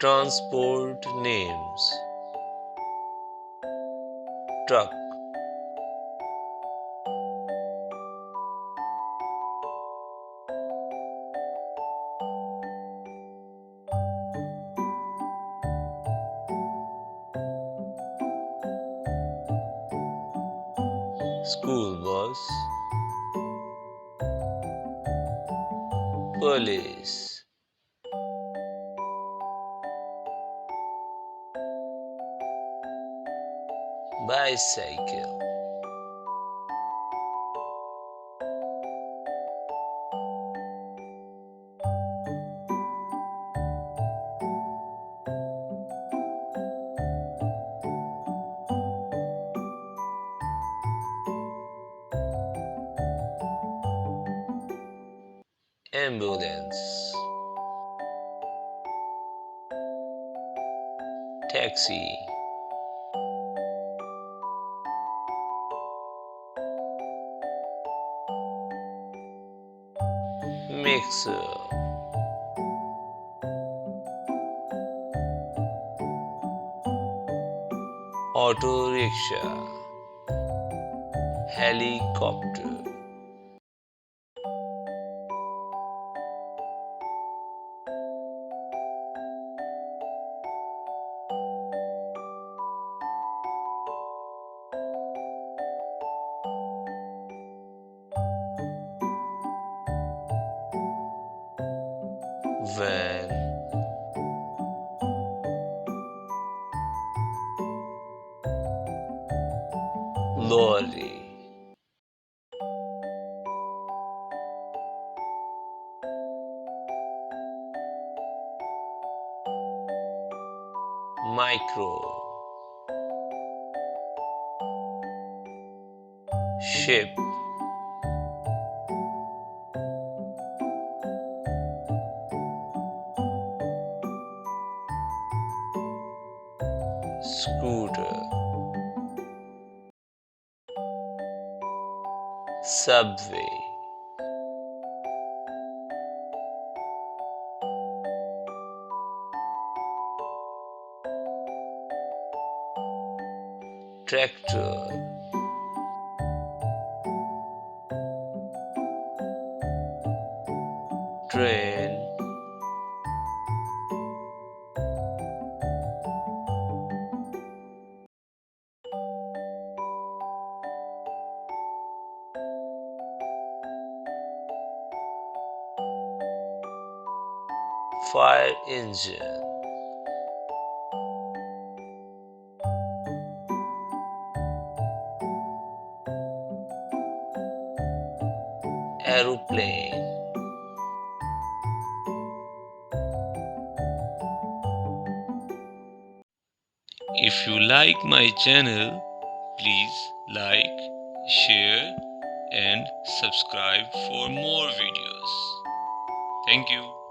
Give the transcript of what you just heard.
Transport names: truck, school bus, police, bicycle, ambulance, taxi, mixer, auto rickshaw, helicopter, van, lorry, micro, ship, scooter, subway, tractor, train, fire engine, aeroplane. If you like my channel, please like, share and subscribe for more videos. Thank you.